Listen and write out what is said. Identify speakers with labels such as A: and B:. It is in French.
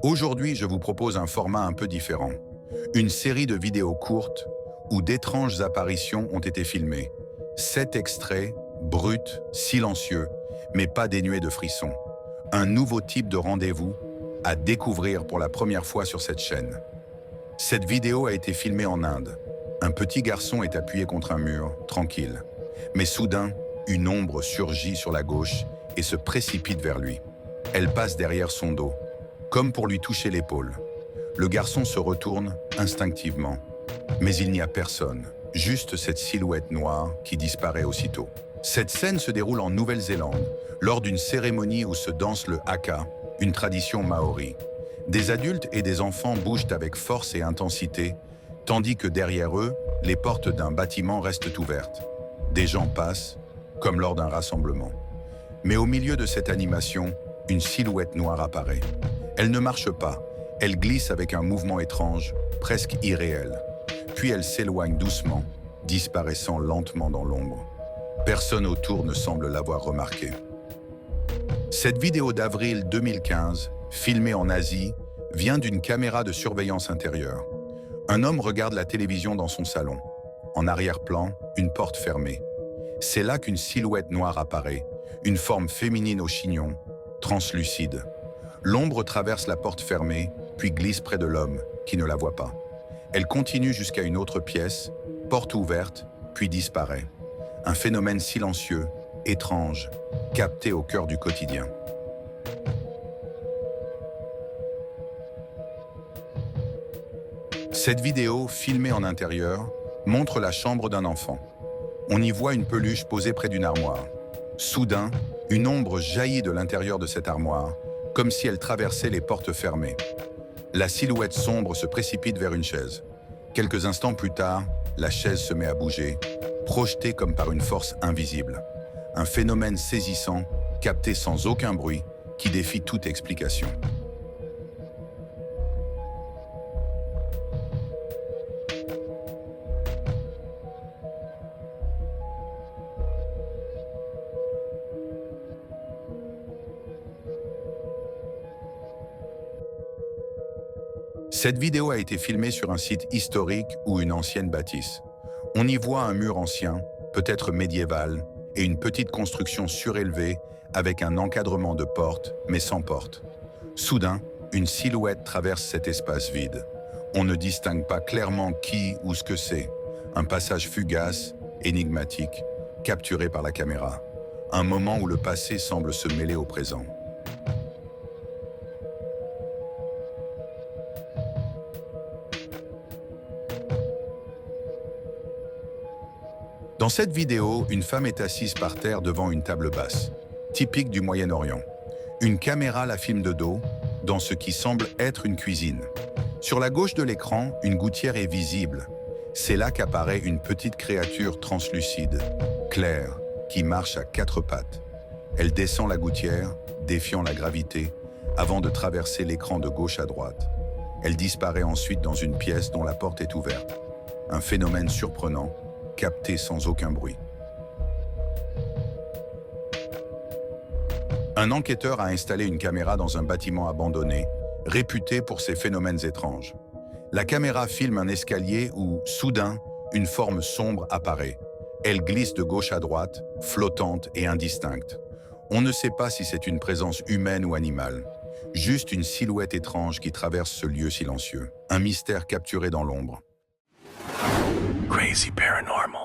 A: Aujourd'hui, je vous propose un format un peu différent. Une série de vidéos courtes où d'étranges apparitions ont été filmées. 7 extraits, bruts, silencieux, mais pas dénués de frissons. Un nouveau type de rendez-vous à découvrir pour la première fois sur cette chaîne. Cette vidéo a été filmée en Inde. Un petit garçon est appuyé contre un mur, tranquille. Mais soudain, une ombre surgit sur la gauche et se précipite vers lui. Elle passe derrière son dos, comme pour lui toucher l'épaule. Le garçon se retourne instinctivement. Mais il n'y a personne, juste cette silhouette noire qui disparaît aussitôt. Cette scène se déroule en Nouvelle-Zélande, lors d'une cérémonie où se danse le haka, une tradition maori. Des adultes et des enfants bougent avec force et intensité, tandis que derrière eux, les portes d'un bâtiment restent ouvertes. Des gens passent, comme lors d'un rassemblement. Mais au milieu de cette animation, une silhouette noire apparaît. Elle ne marche pas, elle glisse avec un mouvement étrange, presque irréel. Puis elle s'éloigne doucement, disparaissant lentement dans l'ombre. Personne autour ne semble l'avoir remarqué. Cette vidéo d'avril 2015, filmée en Asie, vient d'une caméra de surveillance intérieure. Un homme regarde la télévision dans son salon. En arrière-plan, une porte fermée. C'est là qu'une silhouette noire apparaît, une forme féminine au chignon, translucide. L'ombre traverse la porte fermée, puis glisse près de l'homme, qui ne la voit pas. Elle continue jusqu'à une autre pièce, porte ouverte, puis disparaît. Un phénomène silencieux, étrange, capté au cœur du quotidien. Cette vidéo, filmée en intérieur, montre la chambre d'un enfant. On y voit une peluche posée près d'une armoire. Soudain, une ombre jaillit de l'intérieur de cette armoire, comme si elle traversait les portes fermées. La silhouette sombre se précipite vers une chaise. Quelques instants plus tard, la chaise se met à bouger, projetée comme par une force invisible. Un phénomène saisissant, capté sans aucun bruit, qui défie toute explication. Cette vidéo a été filmée sur un site historique ou une ancienne bâtisse. On y voit un mur ancien, peut-être médiéval, et une petite construction surélevée avec un encadrement de portes, mais sans porte. Soudain, une silhouette traverse cet espace vide. On ne distingue pas clairement qui ou ce que c'est. Un passage fugace, énigmatique, capturé par la caméra. Un moment où le passé semble se mêler au présent. Dans cette vidéo, une femme est assise par terre devant une table basse, typique du Moyen-Orient. Une caméra la filme de dos, dans ce qui semble être une cuisine. Sur la gauche de l'écran, une gouttière est visible. C'est là qu'apparaît une petite créature translucide, claire, qui marche à 4 pattes. Elle descend la gouttière, défiant la gravité, avant de traverser l'écran de gauche à droite. Elle disparaît ensuite dans une pièce dont la porte est ouverte. Un phénomène surprenant, capté sans aucun bruit. Un enquêteur a installé une caméra dans un bâtiment abandonné, réputé pour ses phénomènes étranges. La caméra filme un escalier où, soudain, une forme sombre apparaît. Elle glisse de gauche à droite, flottante et indistincte. On ne sait pas si c'est une présence humaine ou animale. Juste une silhouette étrange qui traverse ce lieu silencieux. Un mystère capturé dans l'ombre.
B: Crazy Paranormal.